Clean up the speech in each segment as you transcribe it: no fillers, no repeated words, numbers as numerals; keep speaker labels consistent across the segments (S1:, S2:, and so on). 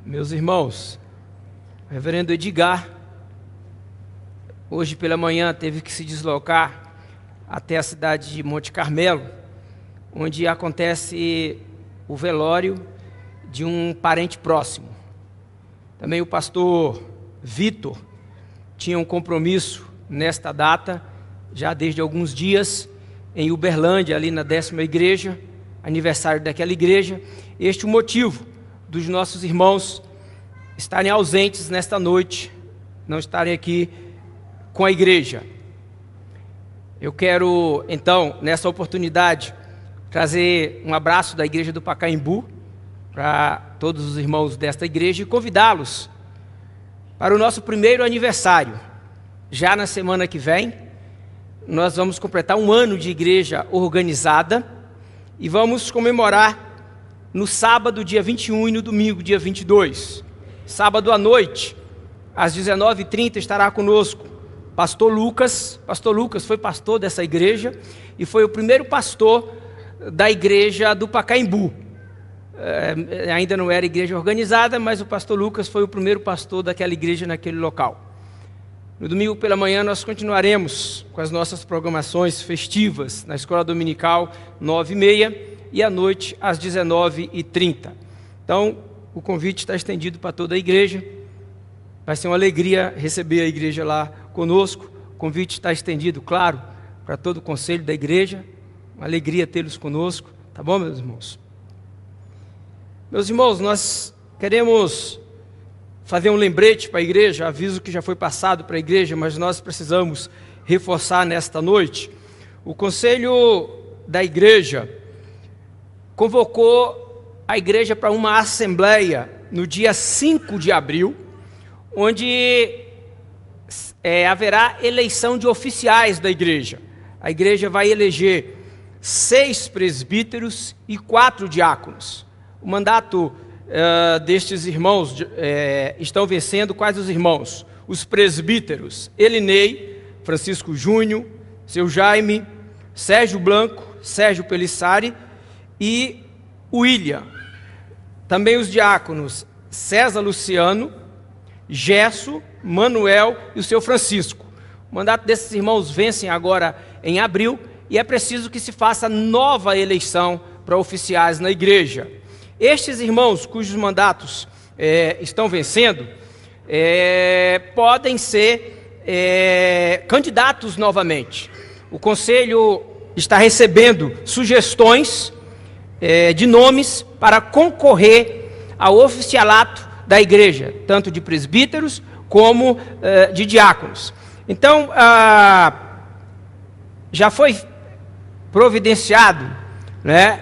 S1: Meus irmãos, o reverendo Edgar, hoje pela manhã teve que se deslocar até a cidade de Monte Carmelo, onde acontece o velório de um parente próximo. Também o pastor Vitor tinha um compromisso nesta data, já desde alguns dias, em Uberlândia, ali na 10ª igreja, aniversário daquela igreja. Este é o motivo dos nossos irmãos estarem ausentes nesta noite, não estarem aqui com a igreja. Eu quero, então, nessa oportunidade, trazer um abraço da igreja do Pacaembu para todos os irmãos desta igreja e convidá-los para o nosso primeiro aniversário. Já na semana que vem, nós vamos completar um ano de igreja organizada e vamos comemorar no sábado, dia 21, e no domingo, dia 22. Sábado à noite, às 19h30, estará conosco pastor Lucas. Pastor Lucas foi pastor dessa igreja e foi o primeiro pastor da igreja do Pacaembu. Ainda não era igreja organizada, mas o pastor Lucas foi o primeiro pastor daquela igreja naquele local. No domingo pela manhã nós continuaremos com as nossas programações festivas na escola dominical 9h30 e à noite às 19h30. Então o convite está estendido para toda a igreja. Vai ser uma alegria receber a igreja lá conosco. O convite está estendido, claro, para todo o conselho da igreja. Uma alegria tê-los conosco. Tá bom, meus irmãos? Meus irmãos, nós queremos fazer um lembrete para a igreja, aviso que já foi passado para a igreja, mas nós precisamos reforçar nesta noite. O conselho da igreja convocou a igreja para uma assembleia no dia 5 de abril, onde haverá eleição de oficiais da igreja. A igreja vai eleger 6 presbíteros e 4 diáconos. O mandato destes irmãos estão vencendo quais os irmãos? Os presbíteros Elinei, Francisco Júnior, seu Jaime, Sérgio Blanco, Sérgio Pelissari e William. Também os diáconos César Luciano, Gesso, Manuel e o seu Francisco. O mandato desses irmãos vencem agora em abril e é preciso que se faça nova eleição para oficiais na igreja. Estes irmãos cujos mandatos estão vencendo podem ser candidatos novamente. O conselho está recebendo sugestões de nomes para concorrer ao oficialato da igreja, tanto de presbíteros como de diáconos. Então, já foi providenciado, né,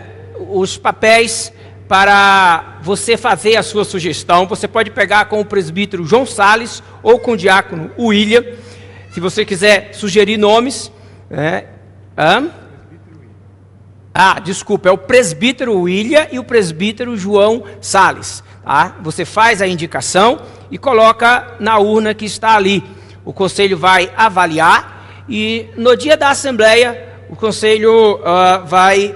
S1: os papéis para você fazer a sua sugestão. Você pode pegar com o presbítero João Salles ou com o diácono William, se você quiser sugerir nomes. Desculpa, é o presbítero William e o presbítero João Salles. Tá? Você faz a indicação e coloca na urna que está ali. O conselho vai avaliar e no dia da assembleia o conselho vai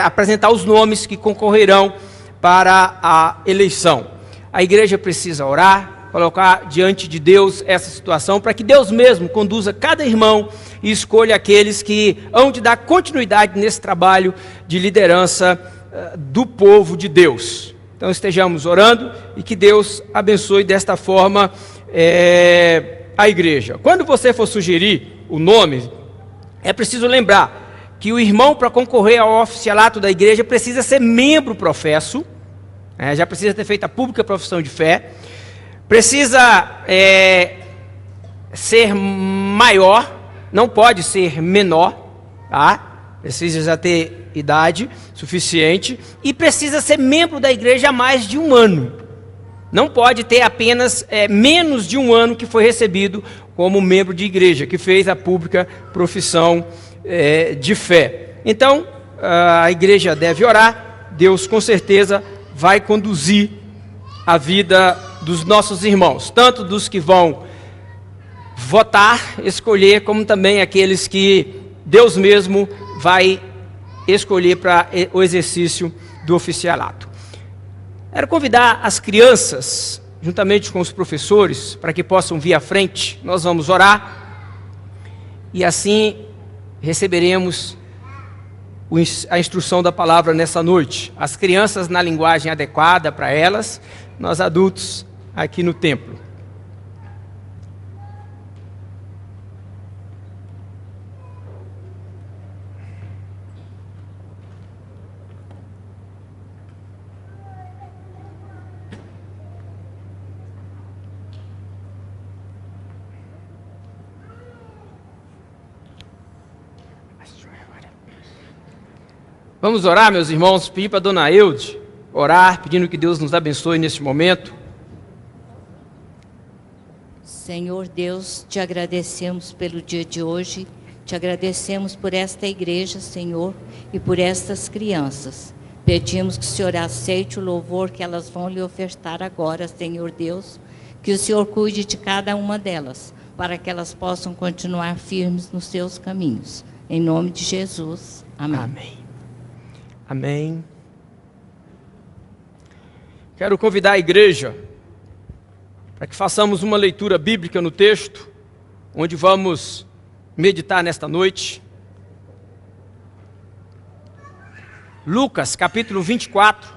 S1: apresentar os nomes que concorrerão para a eleição. A igreja precisa orar, colocar diante de Deus essa situação, para que Deus mesmo conduza cada irmão e escolha aqueles que hão de dar continuidade nesse trabalho de liderança do povo de Deus. Então estejamos orando e que Deus abençoe desta forma a igreja. Quando você for sugerir o nome, é preciso lembrar que o irmão, para concorrer ao oficialato da igreja, precisa ser membro professo, já precisa ter feito a pública profissão de fé, precisa ser maior, não pode ser menor, tá? Precisa já ter idade suficiente e precisa ser membro da igreja há mais de um ano. Não pode ter apenas menos de um ano que foi recebido como membro de igreja, que fez a pública profissão de fé. Então, a igreja deve orar, Deus com certeza vai conduzir a vida dos nossos irmãos, tanto dos que vão votar, escolher, como também aqueles que Deus mesmo vai escolher para o exercício do oficialato. Quero convidar as crianças, juntamente com os professores, para que possam vir à frente. Nós vamos orar e assim receberemos a instrução da palavra nessa noite. As crianças na linguagem adequada para elas, nós adultos aqui no templo. Vamos orar, meus irmãos, pedir para a dona Eude orar, pedindo que Deus nos abençoe neste momento.
S2: Senhor Deus, te agradecemos pelo dia de hoje, te agradecemos por esta igreja, Senhor, e por estas crianças. Pedimos que o Senhor aceite o louvor que elas vão lhe ofertar agora, Senhor Deus, que o Senhor cuide de cada uma delas, para que elas possam continuar firmes nos seus caminhos. Em nome de Jesus, amém.
S1: Amém. Amém. Quero convidar a igreja para que façamos uma leitura bíblica no texto, onde vamos meditar nesta noite. Lucas, capítulo 24.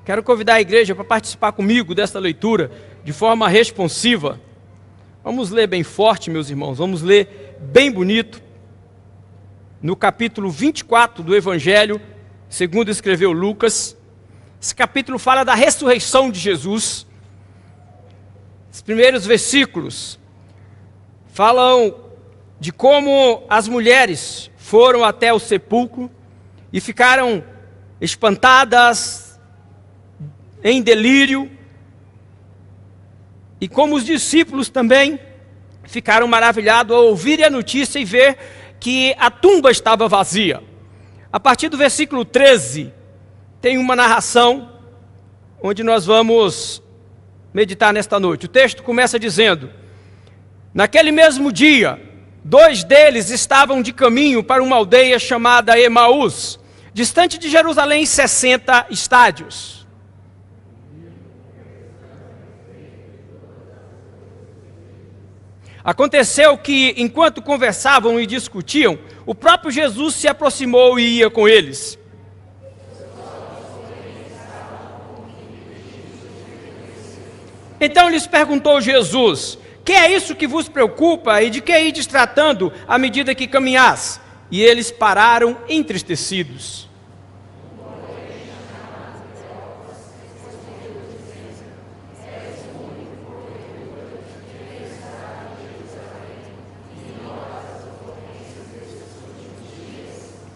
S1: Quero convidar a igreja para participar comigo desta leitura de forma responsiva. Vamos ler bem forte, meus irmãos, vamos ler bem bonito. No capítulo 24 do Evangelho, segundo escreveu Lucas, esse capítulo fala da ressurreição de Jesus. Os primeiros versículos falam de como as mulheres foram até o sepulcro e ficaram espantadas, em delírio, e como os discípulos também ficaram maravilhados ao ouvirem a notícia e ver que a tumba estava vazia. A partir do versículo 13, tem uma narração onde nós vamos meditar nesta noite. O texto começa dizendo: naquele mesmo dia, 2 deles estavam de caminho para uma aldeia chamada Emaús, distante de Jerusalém 60 estádios. Aconteceu que, enquanto conversavam e discutiam, o próprio Jesus se aproximou e ia com eles. Então lhes perguntou Jesus: que é isso que vos preocupa e de que ides tratando à medida que caminhais? E eles pararam entristecidos.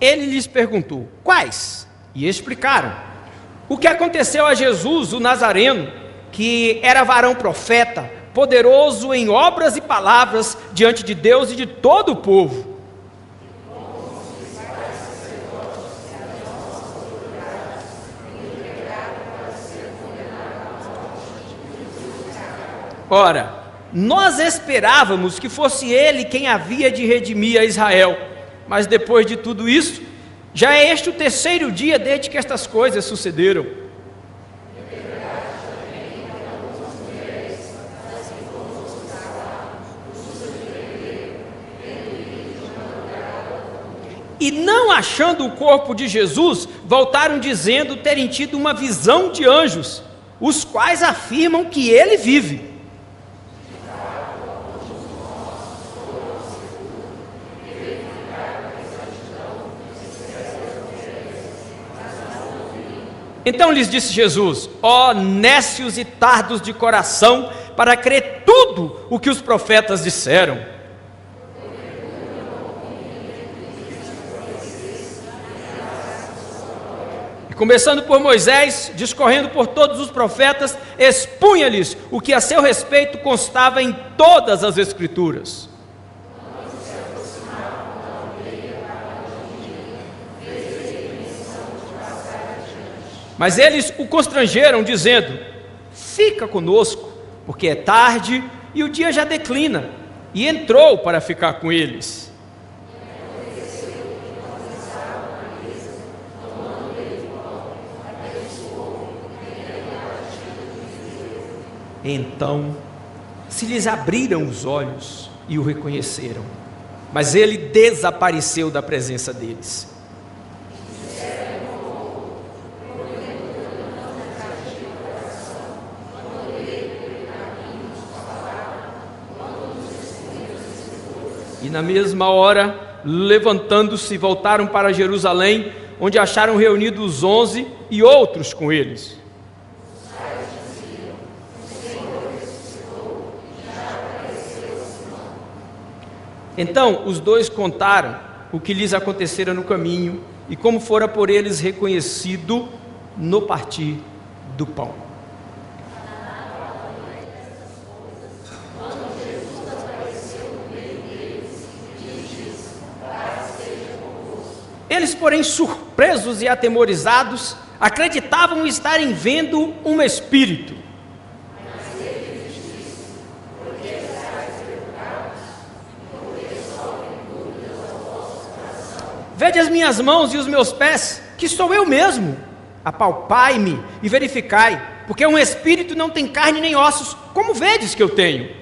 S1: Ele lhes perguntou: quais? E explicaram o que aconteceu a Jesus, o Nazareno, que era varão profeta, poderoso em obras e palavras diante de Deus e de todo o povo. Ora, nós esperávamos que fosse ele quem havia de redimir a Israel. Mas depois de tudo isso, já é este o 3º dia desde que estas coisas sucederam. E não achando o corpo de Jesus, voltaram dizendo terem tido uma visão de anjos, os quais afirmam que ele vive. Então lhes disse Jesus: ó nécios e tardos de coração, para crer tudo o que os profetas disseram. E começando por Moisés, discorrendo por todos os profetas, expunha-lhes o que a seu respeito constava em todas as Escrituras. Mas eles o constrangeram, dizendo: fica conosco, porque é tarde e o dia já declina. E entrou para ficar com eles. Então se lhes abriram os olhos e o reconheceram, mas ele desapareceu da presença deles. E na mesma hora, levantando-se, voltaram para Jerusalém, onde acharam reunidos os 11 e outros com eles. Então os dois contaram o que lhes acontecera no caminho e como fora por eles reconhecido no partir do pão. Eles, porém, surpresos e atemorizados, acreditavam estarem vendo um espírito. Vede as minhas mãos e os meus pés, que sou eu mesmo. Apalpai-me e verificai, porque um espírito não tem carne nem ossos, como vedes que eu tenho.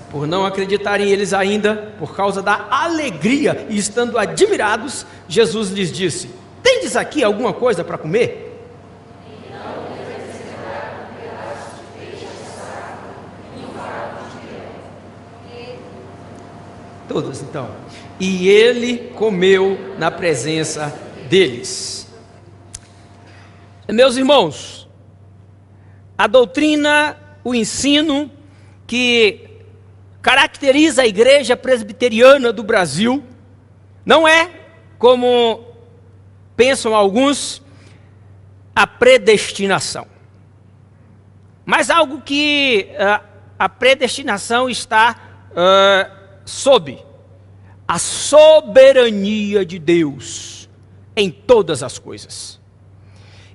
S1: Por não acreditarem eles ainda, por causa da alegria e estando admirados, Jesus lhes disse: tendes aqui alguma coisa para comer? Todos então. E ele comeu na presença deles. Meus irmãos, a doutrina, o ensino que caracteriza a igreja presbiteriana do Brasil não é, como pensam alguns, a predestinação, mas algo que a predestinação está sob a soberania de Deus em todas as coisas.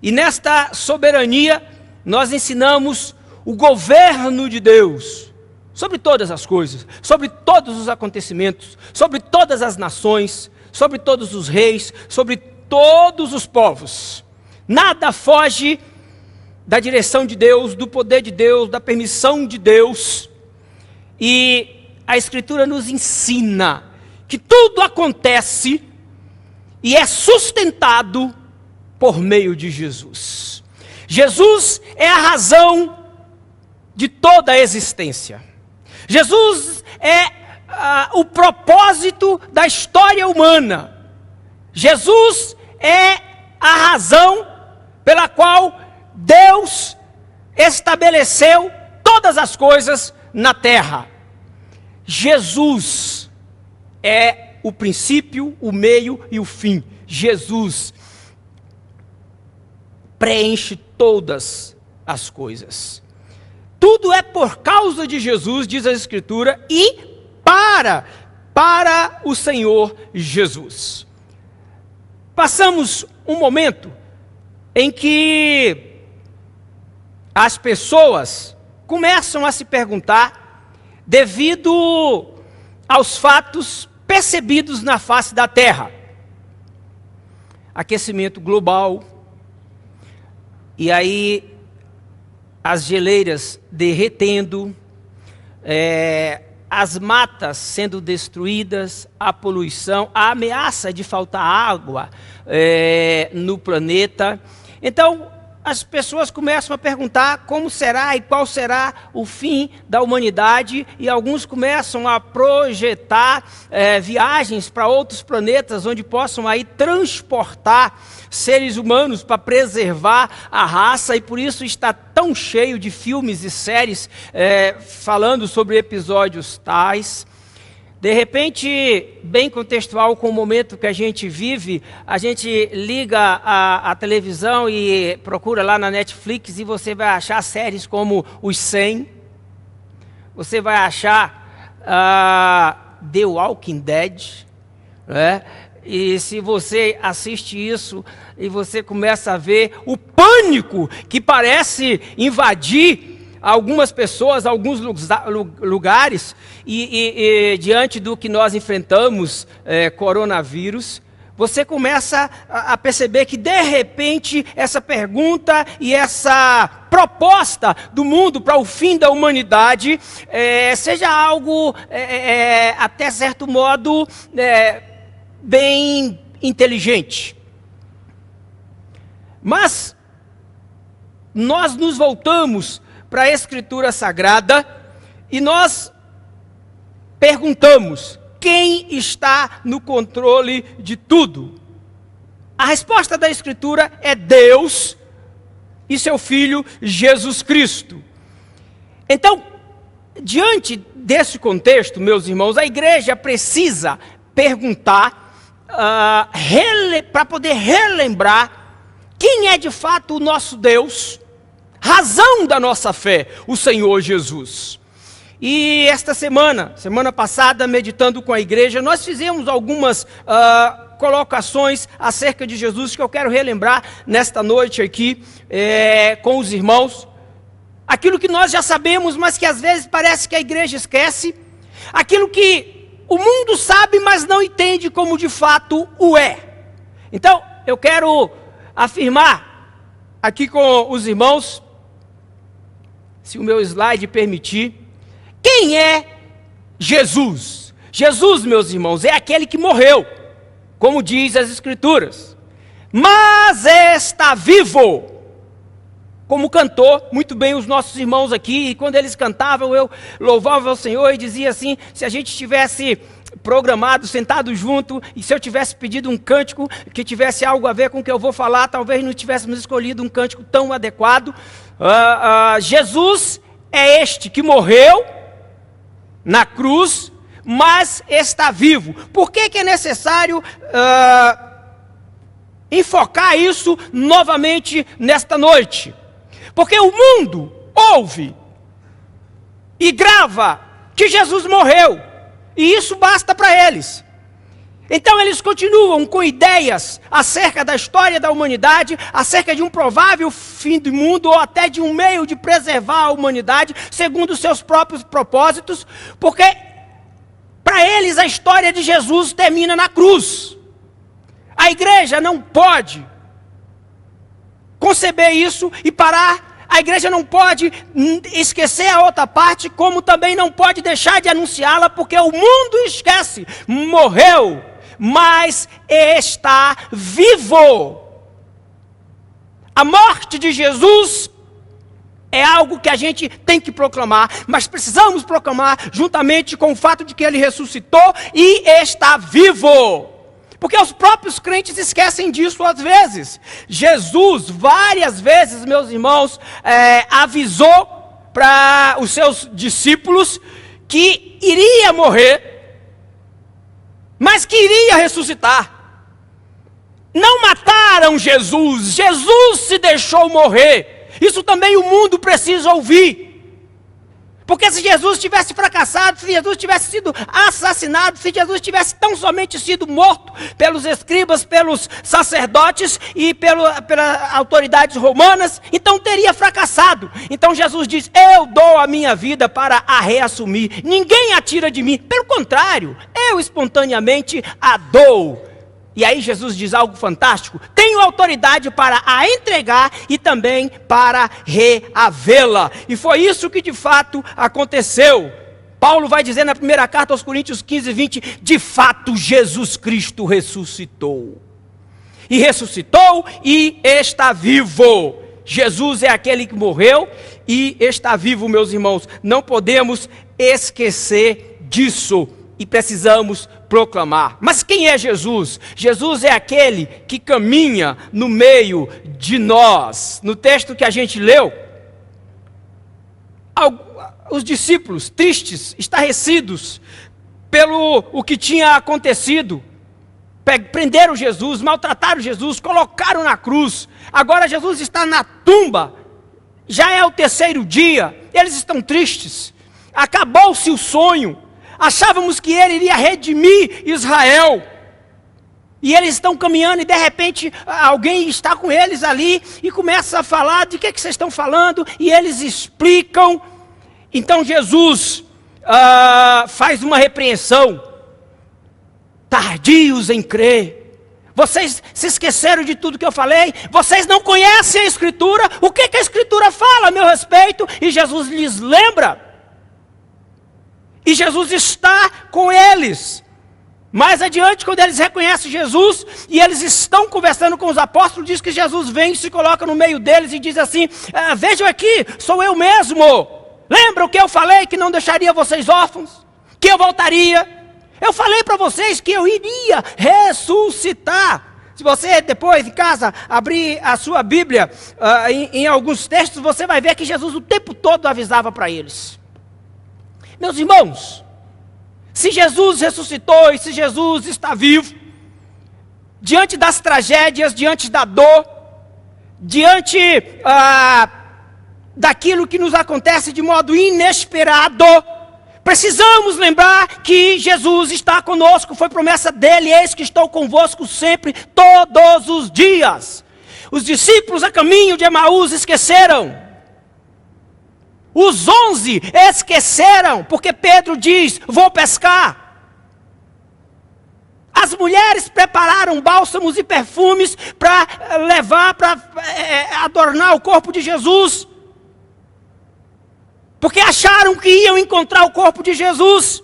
S1: E nesta soberania nós ensinamos o governo de Deus sobre todas as coisas, sobre todos os acontecimentos, sobre todas as nações, sobre todos os reis, sobre todos os povos. Nada foge da direção de Deus, do poder de Deus, da permissão de Deus. E a Escritura nos ensina que tudo acontece e é sustentado por meio de Jesus. Jesus é a razão de toda a existência. Jesus é o propósito da história humana. Jesus é a razão pela qual Deus estabeleceu todas as coisas na terra. Jesus é o princípio, o meio e o fim. Jesus preenche todas as coisas. Tudo é por causa de Jesus, diz a Escritura, e para o Senhor Jesus. Passamos um momento em que as pessoas começam a se perguntar, devido aos fatos percebidos na face da terra. Aquecimento global, e aí as geleiras derretendo, as matas sendo destruídas, a poluição, a ameaça de faltar água no planeta. Então, as pessoas começam a perguntar como será e qual será o fim da humanidade, e alguns começam a projetar viagens para outros planetas, onde possam aí transportar seres humanos para preservar a raça, e por isso está tão cheio de filmes e séries falando sobre episódios tais. De repente, bem contextual com o momento que a gente vive, a gente liga a televisão e procura lá na Netflix e você vai achar séries como Os 100, você vai achar The Walking Dead, né? E se você assiste isso e você começa a ver o pânico que parece invadir algumas pessoas, alguns lugares, e diante do que nós enfrentamos, coronavírus, você começa a perceber que, de repente, essa pergunta e essa proposta do mundo para o fim da humanidade seja algo, até certo modo, bem inteligente. Mas nós nos voltamos para a Escritura Sagrada e nós perguntamos: quem está no controle de tudo? A resposta da Escritura é Deus e seu Filho Jesus Cristo. Então, diante desse contexto, meus irmãos, a igreja precisa perguntar, para poder relembrar quem é de fato o nosso Deus, razão da nossa fé, o Senhor Jesus. E esta semana passada, meditando com a igreja, nós fizemos algumas colocações acerca de Jesus que eu quero relembrar nesta noite aqui com os irmãos. Aquilo que nós já sabemos, mas que às vezes parece que a igreja esquece. Aquilo que o mundo sabe, mas não entende como de fato o é. Então, eu quero afirmar aqui com os irmãos, se o meu slide permitir, quem é Jesus? Jesus, meus irmãos, é aquele que morreu, como diz as Escrituras, mas está vivo, como cantou muito bem os nossos irmãos aqui. E quando eles cantavam, eu louvava o Senhor e dizia assim: se a gente tivesse programado, sentado junto, e se eu tivesse pedido um cântico que tivesse algo a ver com o que eu vou falar, talvez não tivéssemos escolhido um cântico tão adequado. Jesus é este que morreu na cruz, mas está vivo. Por que é necessário enfocar isso novamente nesta noite? Porque o mundo ouve e grava que Jesus morreu, e isso basta para eles. Então eles continuam com ideias acerca da história da humanidade, acerca de um provável fim do mundo, ou até de um meio de preservar a humanidade, segundo os seus próprios propósitos, porque para eles a história de Jesus termina na cruz. A igreja não pode conceber isso e parar. A igreja não pode esquecer a outra parte, como também não pode deixar de anunciá-la, porque o mundo esquece. Morreu, mas está vivo. A morte de Jesus é algo que a gente tem que proclamar, mas precisamos proclamar juntamente com o fato de que ele ressuscitou e está vivo. Porque os próprios crentes esquecem disso às vezes. Jesus, várias vezes, meus irmãos, avisou para os seus discípulos que iria morrer, mas que iria ressuscitar. Não mataram Jesus, Jesus se deixou morrer. Isso também o mundo precisa ouvir. Porque se Jesus tivesse fracassado, se Jesus tivesse sido assassinado, se Jesus tivesse tão somente sido morto pelos escribas, pelos sacerdotes e pelas autoridades romanas, então teria fracassado. Então Jesus diz: eu dou a minha vida para a reassumir. Ninguém a tira de mim. Pelo contrário, eu espontaneamente a dou. E aí Jesus diz algo fantástico: tenho autoridade para a entregar e também para reavê-la. E foi isso que de fato aconteceu. Paulo vai dizer na primeira carta aos Coríntios 15:20, de fato Jesus Cristo ressuscitou. E ressuscitou e está vivo. Jesus é aquele que morreu e está vivo, meus irmãos. Não podemos esquecer disso. E precisamos proclamar. Mas quem é Jesus? Jesus é aquele que caminha no meio de nós. No texto que a gente leu, os discípulos tristes, estarrecidos pelo o que tinha acontecido, prenderam Jesus, maltrataram Jesus, colocaram na cruz. Agora Jesus está na tumba. Já é o terceiro dia. Eles estão tristes. Acabou-se o sonho. Achávamos que ele iria redimir Israel. E eles estão caminhando e de repente alguém está com eles ali e começa a falar de que vocês estão falando, e eles explicam. Então Jesus faz uma repreensão. Tardios em crer. Vocês se esqueceram de tudo que eu falei? Vocês não conhecem a Escritura? O que a Escritura fala a meu respeito? E Jesus lhes lembra. E Jesus está com eles. Mais adiante, quando eles reconhecem Jesus e eles estão conversando com os apóstolos, diz que Jesus vem e se coloca no meio deles e diz assim: vejam aqui, sou eu mesmo. Lembram que eu falei que não deixaria vocês órfãos? Que eu voltaria? Eu falei para vocês que eu iria ressuscitar. Se você depois em casa abrir a sua Bíblia, em alguns textos, você vai ver que Jesus o tempo todo avisava para eles. Meus irmãos, se Jesus ressuscitou e se Jesus está vivo, diante das tragédias, diante da dor, diante daquilo que nos acontece de modo inesperado, precisamos lembrar que Jesus está conosco, foi promessa dele: eis que estou convosco sempre, todos os dias. Os discípulos a caminho de Emaús esqueceram. Os 11 esqueceram, porque Pedro diz: vou pescar. As mulheres prepararam bálsamos e perfumes para levar, para adornar o corpo de Jesus. Porque acharam que iam encontrar o corpo de Jesus.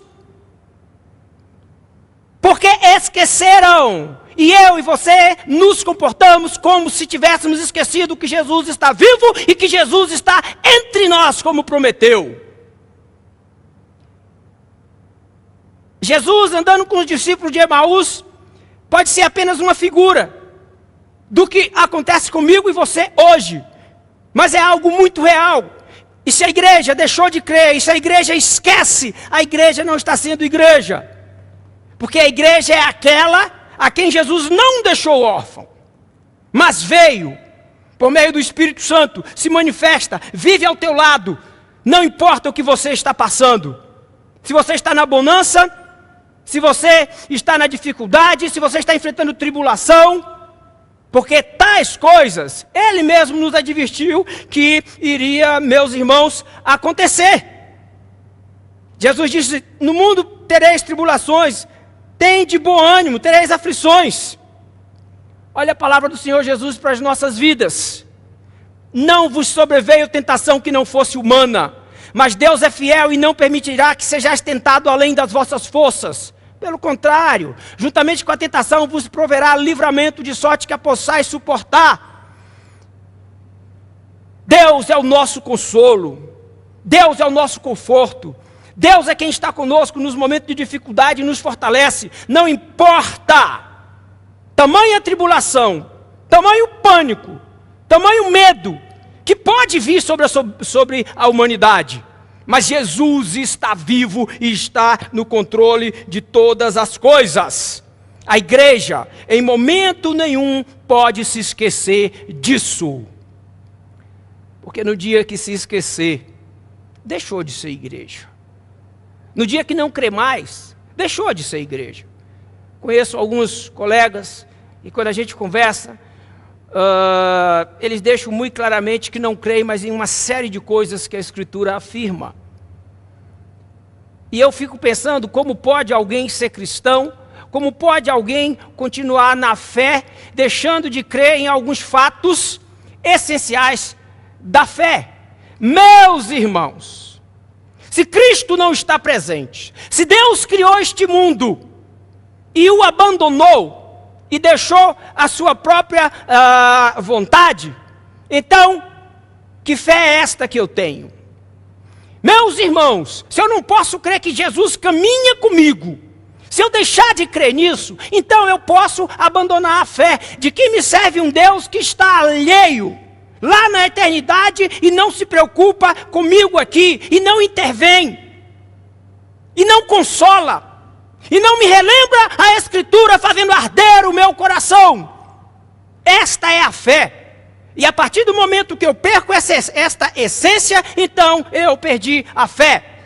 S1: Porque esqueceram. E eu e você nos comportamos como se tivéssemos esquecido que Jesus está vivo e que Jesus está entre nós, como prometeu. Jesus andando com os discípulos de Emaús pode ser apenas uma figura do que acontece comigo e você hoje. Mas é algo muito real. E se a igreja deixou de crer, e se a igreja esquece, a igreja não está sendo igreja. Porque a igreja é aquela a quem Jesus não deixou órfão, mas veio, por meio do Espírito Santo, se manifesta, vive ao teu lado, não importa o que você está passando. Se você está na bonança, se você está na dificuldade, se você está enfrentando tribulação, porque tais coisas, Ele mesmo nos advertiu que iria, meus irmãos, acontecer. Jesus disse: no mundo tereis tribulações, tende bom ânimo, tereis aflições. Olha a palavra do Senhor Jesus para as nossas vidas. Não vos sobreveio tentação que não fosse humana, mas Deus é fiel e não permitirá que sejais tentado além das vossas forças. Pelo contrário, juntamente com a tentação vos proverá livramento, de sorte que a possais suportar. Deus é o nosso consolo, Deus é o nosso conforto, Deus é quem está conosco nos momentos de dificuldade e nos fortalece. Não importa tamanha tribulação, tamanho pânico, tamanho medo que pode vir sobre a humanidade. Mas Jesus está vivo e está no controle de todas as coisas. A igreja, em momento nenhum, pode se esquecer disso. Porque no dia que se esquecer, deixou de ser igreja. No dia que não crê mais, deixou de ser igreja. Conheço alguns colegas, e quando a gente conversa, eles deixam muito claramente que não creem mais em uma série de coisas que a Escritura afirma. E eu fico pensando, como pode alguém ser cristão, como pode alguém continuar na fé, deixando de crer em alguns fatos essenciais da fé? Meus irmãos, se Cristo não está presente, se Deus criou este mundo e o abandonou, e deixou a sua própria vontade, então, que fé é esta que eu tenho? Meus irmãos, se eu não posso crer que Jesus caminha comigo, se eu deixar de crer nisso, então eu posso abandonar a fé de que me serve um Deus que está alheio, lá na eternidade, e não se preocupa comigo aqui, e não intervém, e não consola, e não me relembra a Escritura fazendo arder o meu coração. Esta é a fé. E a partir do momento que eu perco esta essência, então eu perdi a fé.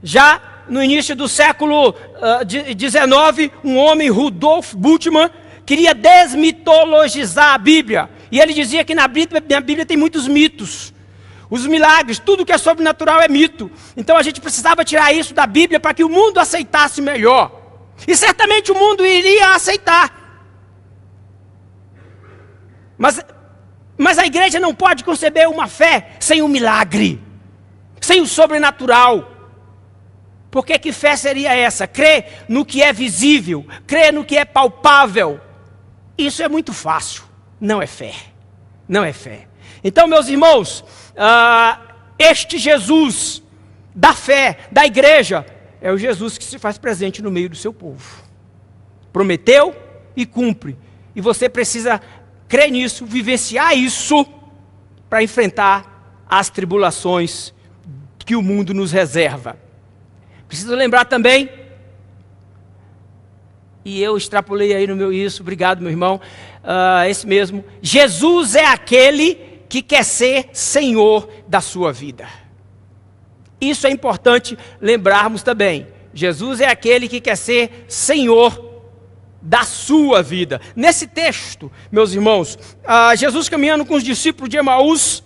S1: Já no início do século XIX, um homem, Rudolf Bultmann, queria desmitologizar a Bíblia. E ele dizia que na Bíblia tem muitos mitos. Os milagres, tudo que é sobrenatural é mito. Então a gente precisava tirar isso da Bíblia para que o mundo aceitasse melhor. E certamente o mundo iria aceitar. Mas a igreja não pode conceber uma fé sem o milagre, sem o sobrenatural. Porque que fé seria essa? Crer no que é visível, crer no que é palpável. Isso é muito fácil. Não é fé. Não é fé. Então, meus irmãos, este Jesus da fé, da igreja, é o Jesus que se faz presente no meio do seu povo. Prometeu e cumpre. E você precisa crer nisso, vivenciar isso, para enfrentar as tribulações que o mundo nos reserva. Preciso lembrar também, e eu extrapolei aí no meu isso, obrigado meu irmão, esse mesmo, Jesus é aquele que quer ser Senhor da sua vida. Isso é importante lembrarmos também. Jesus é aquele que quer ser Senhor da sua vida. Nesse texto, meus irmãos, Jesus caminhando com os discípulos de Emaús,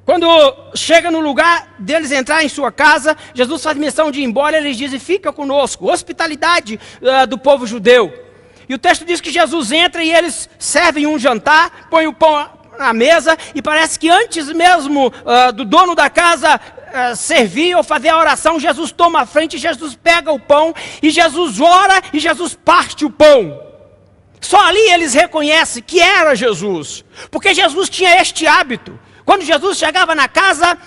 S1: quando chega no lugar deles entrar em sua casa, Jesus faz menção de ir embora, eles dizem, fica conosco, hospitalidade do povo judeu. E o texto diz que Jesus entra e eles servem um jantar, põem o pão na mesa, e parece que antes mesmo do dono da casa servir ou fazer a oração, Jesus toma a frente, Jesus pega o pão, e Jesus ora, e Jesus parte o pão. Só ali eles reconhecem que era Jesus, porque Jesus tinha este hábito. Quando Jesus chegava na casa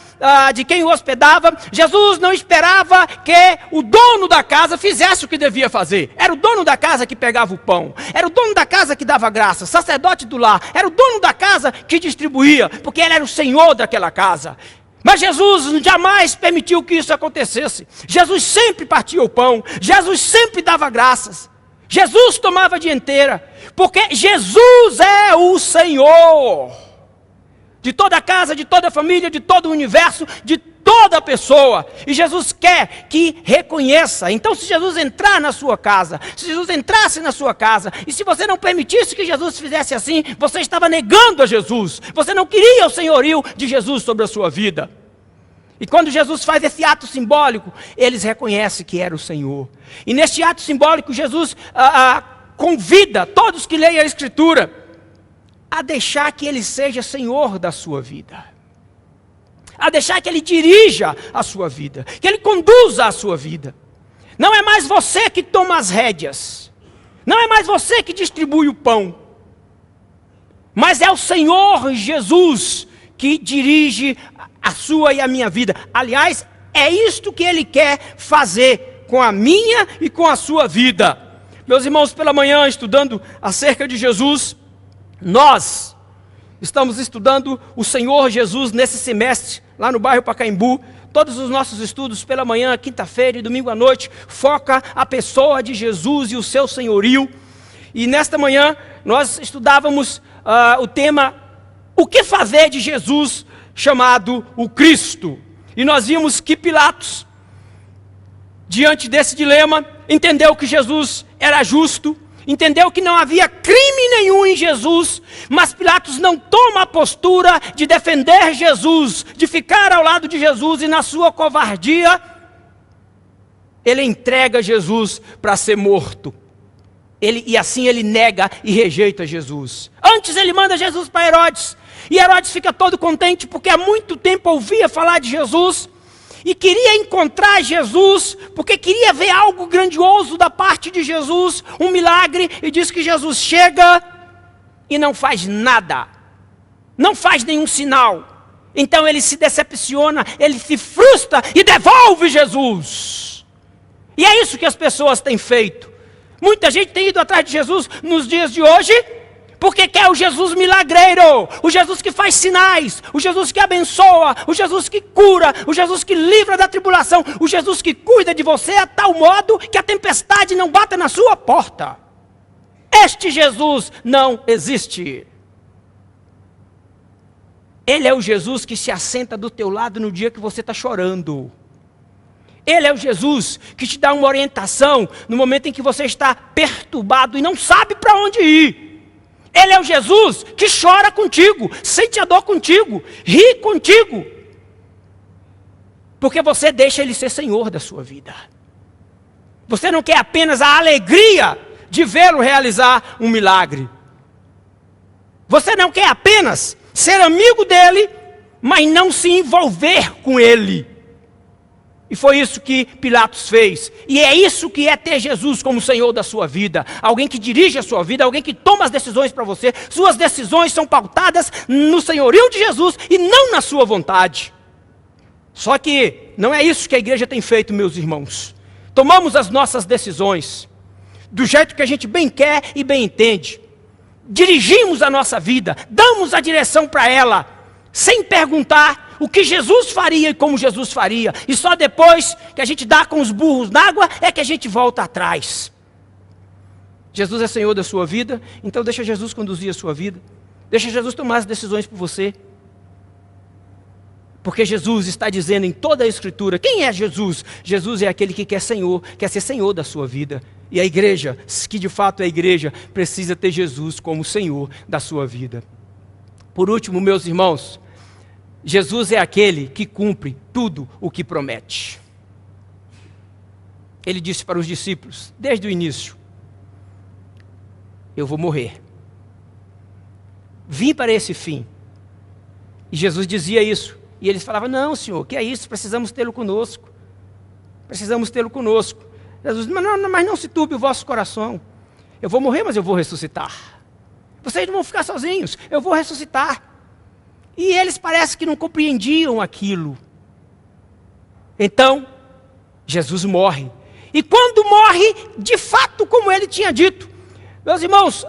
S1: de quem o hospedava, Jesus não esperava que o dono da casa fizesse o que devia fazer. Era o dono da casa que pegava o pão. Era o dono da casa que dava graça, sacerdote do lar. Era o dono da casa que distribuía, porque ele era o senhor daquela casa. Mas Jesus jamais permitiu que isso acontecesse. Jesus sempre partia o pão. Jesus sempre dava graças. Jesus tomava a dianteira, porque Jesus é o Senhor de toda a casa, de toda a família, de todo o universo, de toda a pessoa. E Jesus quer que reconheça. Então, se Jesus entrar na sua casa, se Jesus entrasse na sua casa, e se você não permitisse que Jesus fizesse assim, você estava negando a Jesus. Você não queria o senhorio de Jesus sobre a sua vida. E quando Jesus faz esse ato simbólico, eles reconhecem que era o Senhor. E neste ato simbólico, Jesus convida todos que leem a Escritura a deixar que Ele seja Senhor da sua vida. A deixar que Ele dirija a sua vida. Que Ele conduza a sua vida. Não é mais você que toma as rédeas. Não é mais você que distribui o pão. Mas é o Senhor Jesus que dirige a sua e a minha vida. Aliás, é isto que Ele quer fazer com a minha e com a sua vida. Meus irmãos, pela manhã, estudando acerca de Jesus, nós estamos estudando o Senhor Jesus nesse semestre, lá no bairro Pacaembu. Todos os nossos estudos pela manhã, quinta-feira e domingo à noite, foca a pessoa de Jesus e o seu senhorio. E nesta manhã, nós estudávamos o tema, o que fazer de Jesus, chamado o Cristo. E nós vimos que Pilatos, diante desse dilema, entendeu que Jesus era justo, entendeu que não havia crime nenhum em Jesus, mas Pilatos não toma a postura de defender Jesus, de ficar ao lado de Jesus, e na sua covardia, ele entrega Jesus para ser morto. E assim ele nega e rejeita Jesus. Antes ele manda Jesus para Herodes, e Herodes fica todo contente, porque há muito tempo ouvia falar de Jesus, e queria encontrar Jesus, porque queria ver algo grandioso da parte de Jesus, um milagre, e diz que Jesus chega e não faz nada, não faz nenhum sinal. Então ele se decepciona, ele se frustra e devolve Jesus. E é isso que as pessoas têm feito. Muita gente tem ido atrás de Jesus nos dias de hoje, porque quer o Jesus milagreiro, o Jesus que faz sinais, o Jesus que abençoa, o Jesus que cura, o Jesus que livra da tribulação, o Jesus que cuida de você a tal modo que a tempestade não bata na sua porta. Este Jesus não existe. Ele é o Jesus que se assenta do teu lado no dia que você está chorando. Ele é o Jesus que te dá uma orientação no momento em que você está perturbado e não sabe para onde ir. Ele é o Jesus que chora contigo, sente a dor contigo, ri contigo. Porque você deixa Ele ser Senhor da sua vida. Você não quer apenas a alegria de vê-lo realizar um milagre. Você não quer apenas ser amigo dele, mas não se envolver com ele. E foi isso que Pilatos fez. E é isso que é ter Jesus como Senhor da sua vida. Alguém que dirige a sua vida, alguém que toma as decisões para você. Suas decisões são pautadas no senhorio de Jesus e não na sua vontade. Só que não é isso que a igreja tem feito, meus irmãos. Tomamos as nossas decisões do jeito que a gente bem quer e bem entende. Dirigimos a nossa vida, damos a direção para ela, sem perguntar o que Jesus faria e como Jesus faria. E só depois que a gente dá com os burros na água é que a gente volta atrás. Jesus é Senhor da sua vida, então deixa Jesus conduzir a sua vida. Deixa Jesus tomar as decisões por você. Porque Jesus está dizendo em toda a Escritura, quem é Jesus? Jesus é aquele que quer ser Senhor da sua vida. E a igreja, que de fato é a igreja, precisa ter Jesus como Senhor da sua vida. Por último, meus irmãos, Jesus é aquele que cumpre tudo o que promete. Ele disse para os discípulos, desde o início, eu vou morrer. Vim para esse fim. E Jesus dizia isso. E eles falavam, não, Senhor, que é isso? Precisamos tê-lo conosco. Precisamos tê-lo conosco. Jesus, mas não se turbe o vosso coração. Eu vou morrer, mas eu vou ressuscitar. Vocês não vão ficar sozinhos, eu vou ressuscitar. E eles parece que não compreendiam aquilo. Então, Jesus morre. E quando morre, de fato, como ele tinha dito. Meus irmãos,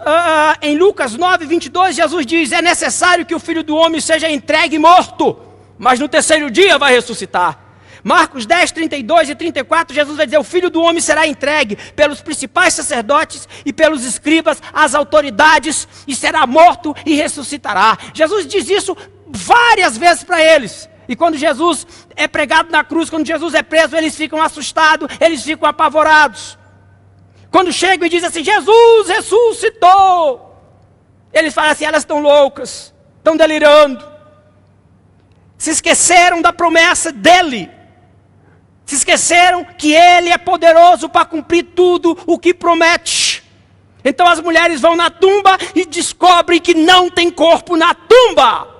S1: em Lucas 9, 22, Jesus diz, é necessário que o Filho do Homem seja entregue e morto, mas no terceiro dia vai ressuscitar. Marcos 10, 32 e 34, Jesus vai dizer, o Filho do Homem será entregue pelos principais sacerdotes e pelos escribas às autoridades, e será morto e ressuscitará. Jesus diz isso várias vezes para eles. E quando Jesus é pregado na cruz, quando Jesus é preso, eles ficam assustados, eles ficam apavorados. Quando chegam e dizem assim, Jesus ressuscitou, eles falam assim, elas estão loucas, estão delirando. Se esqueceram da promessa dele. Se esqueceram que ele é poderoso para cumprir tudo o que promete. Então as mulheres vão na tumba e descobrem que não tem corpo na tumba.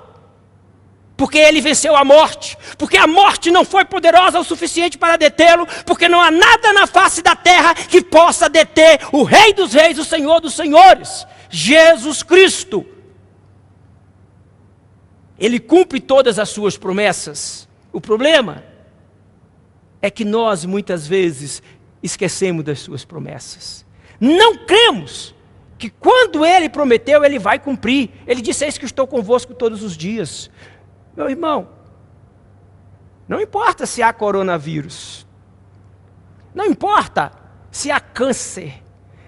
S1: Porque ele venceu a morte. Porque a morte não foi poderosa o suficiente para detê-lo. Porque não há nada na face da terra que possa deter o Rei dos Reis, o Senhor dos Senhores, Jesus Cristo. Ele cumpre todas as suas promessas. O problema é que nós muitas vezes esquecemos das suas promessas. Não cremos que quando ele prometeu, ele vai cumprir. Ele disse, eis que estou convosco todos os dias. Meu irmão, não importa se há coronavírus, não importa se há câncer,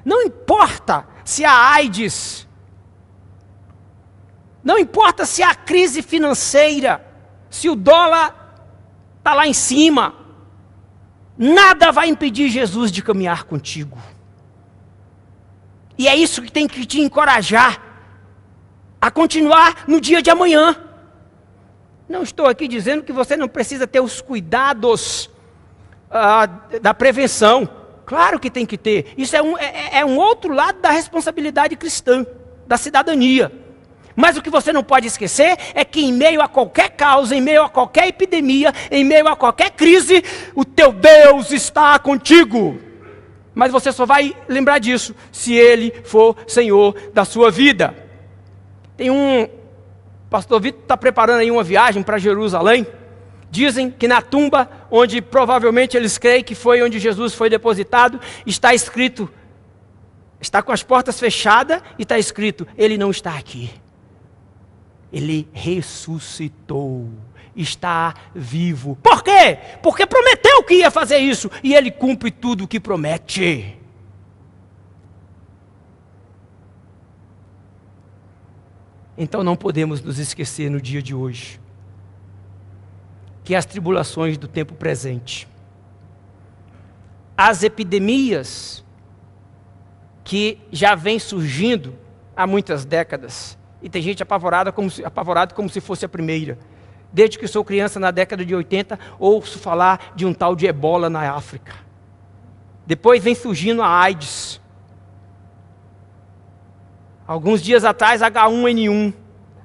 S1: não importa se há AIDS, não importa se há crise financeira, se o dólar está lá em cima, nada vai impedir Jesus de caminhar contigo. E é isso que tem que te encorajar a continuar no dia de amanhã. Não estou aqui dizendo que você não precisa ter os cuidados da prevenção. Claro que tem que ter. Isso é um outro lado da responsabilidade cristã, da cidadania. Mas o que você não pode esquecer é que em meio a qualquer causa, em meio a qualquer epidemia, em meio a qualquer crise, o teu Deus está contigo. Mas você só vai lembrar disso se Ele for Senhor da sua vida. Pastor Vitor está preparando aí uma viagem para Jerusalém. Dizem que na tumba, onde provavelmente eles creem que foi onde Jesus foi depositado, está escrito, está com as portas fechadas e está escrito, Ele não está aqui. Ele ressuscitou, está vivo. Por quê? Porque prometeu que ia fazer isso e Ele cumpre tudo o que promete. Então não podemos nos esquecer no dia de hoje que as tribulações do tempo presente as epidemias que já vêm surgindo há muitas décadas. E tem gente apavorado como se fosse a primeira. Desde que sou criança, na década de 80, ouço falar de um tal de ebola na África. Depois vem surgindo a AIDS. Alguns dias atrás, H1N1.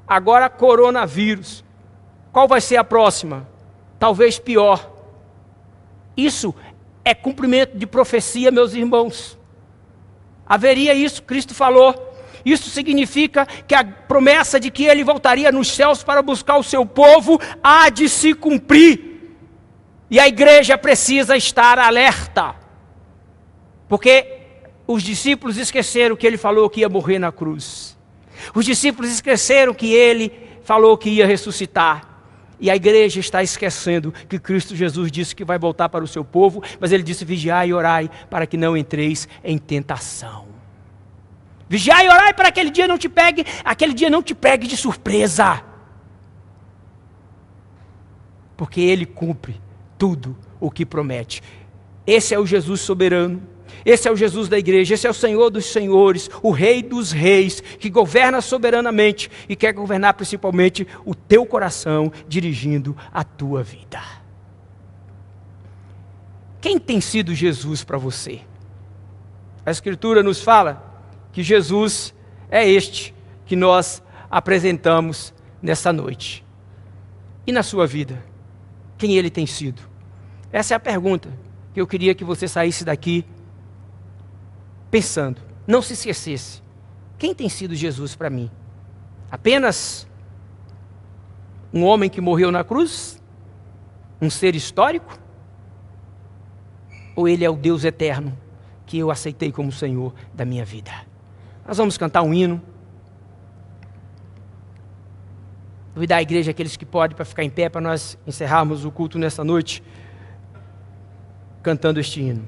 S1: Agora, coronavírus. Qual vai ser a próxima? Talvez pior. Isso é cumprimento de profecia, meus irmãos. Haveria isso, Cristo falou. Isso significa que a promessa de que Ele voltaria nos céus para buscar o seu povo há de se cumprir. E a igreja precisa estar alerta. Porque os discípulos esqueceram que Ele falou que ia morrer na cruz. Os discípulos esqueceram que Ele falou que ia ressuscitar. E a igreja está esquecendo que Cristo Jesus disse que vai voltar para o seu povo, mas Ele disse: vigiai e orai para que não entreis em tentação. Vigiai e orai para que aquele dia não te pegue de surpresa. Porque Ele cumpre tudo o que promete. Esse é o Jesus soberano. Esse é o Jesus da igreja, esse é o Senhor dos senhores, o Rei dos reis, que governa soberanamente e quer governar principalmente o teu coração, dirigindo a tua vida. Quem tem sido Jesus para você? A Escritura nos fala que Jesus é este que nós apresentamos nessa noite. E na sua vida, quem Ele tem sido? Essa é a pergunta que eu queria que você saísse daqui pensando, não se esquecesse. Quem tem sido Jesus para mim? Apenas um homem que morreu na cruz? Um ser histórico? Ou Ele é o Deus eterno que eu aceitei como Senhor da minha vida? Nós vamos cantar um hino. Convidar a igreja, aqueles que podem, para ficar em pé, para nós encerrarmos o culto nessa noite, cantando este hino.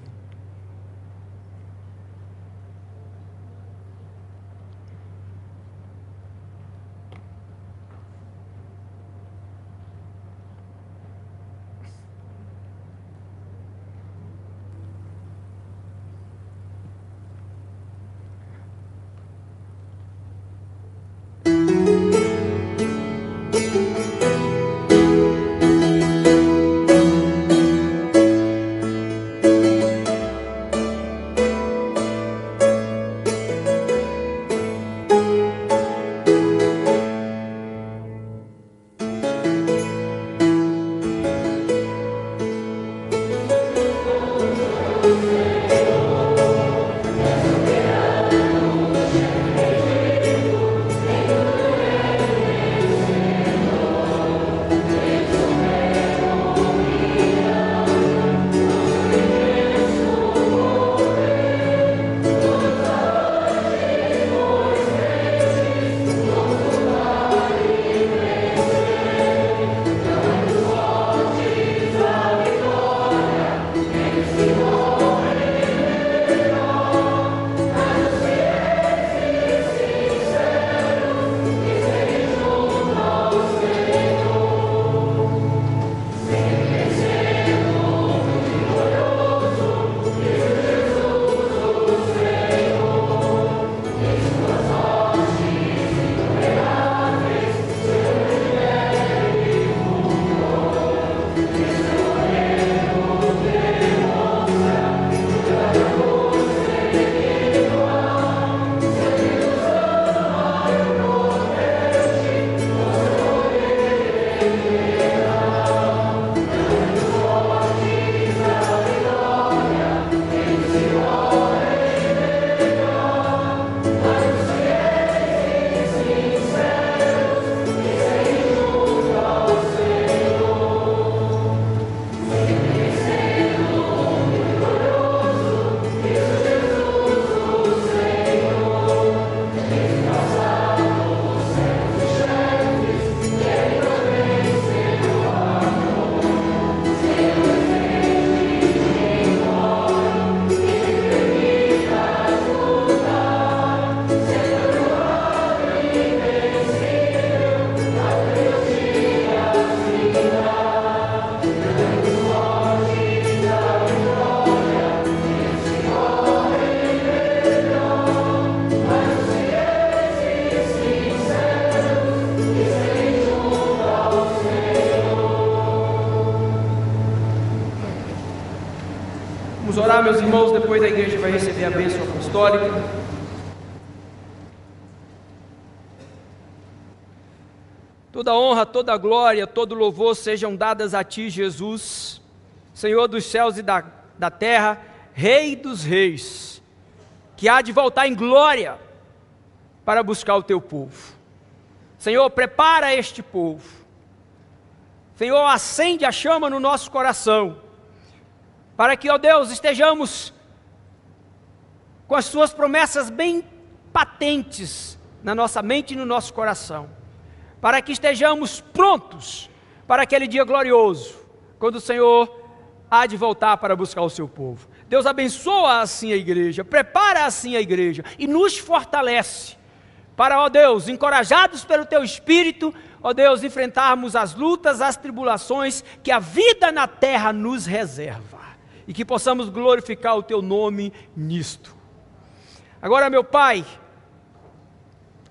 S1: Depois a igreja vai receber a bênção apostólica. Toda honra, toda glória, todo louvor sejam dadas a Ti, Jesus, Senhor dos céus e da terra, Rei dos reis, que há de voltar em glória para buscar o Teu povo. Senhor, prepara este povo. Senhor, acende a chama no nosso coração, para que, ó Deus, estejamos com as Suas promessas bem patentes na nossa mente e no nosso coração, para que estejamos prontos para aquele dia glorioso, quando o Senhor há de voltar para buscar o seu povo. Deus abençoa assim a igreja, prepara assim a igreja e nos fortalece para, ó Deus, encorajados pelo Teu Espírito, ó Deus, enfrentarmos as lutas, as tribulações que a vida na terra nos reserva e que possamos glorificar o Teu nome nisto. Agora, meu Pai,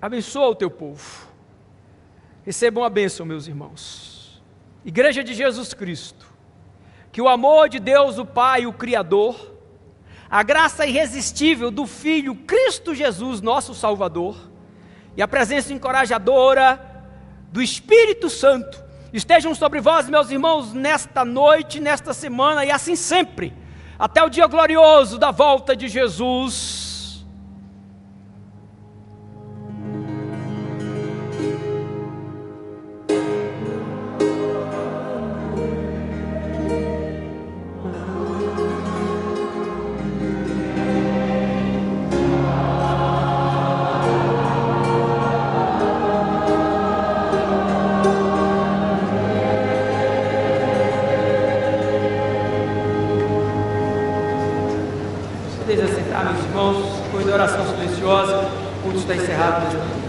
S1: abençoa o Teu povo. Recebam a bênção, meus irmãos. Igreja de Jesus Cristo, que o amor de Deus, o Pai, o Criador, a graça irresistível do Filho Cristo Jesus, nosso Salvador, e a presença encorajadora do Espírito Santo estejam sobre vós, meus irmãos, nesta noite, nesta semana e assim sempre, até o dia glorioso da volta de Jesus. Meus irmãos, foi de oração silenciosa, o culto está encerrado.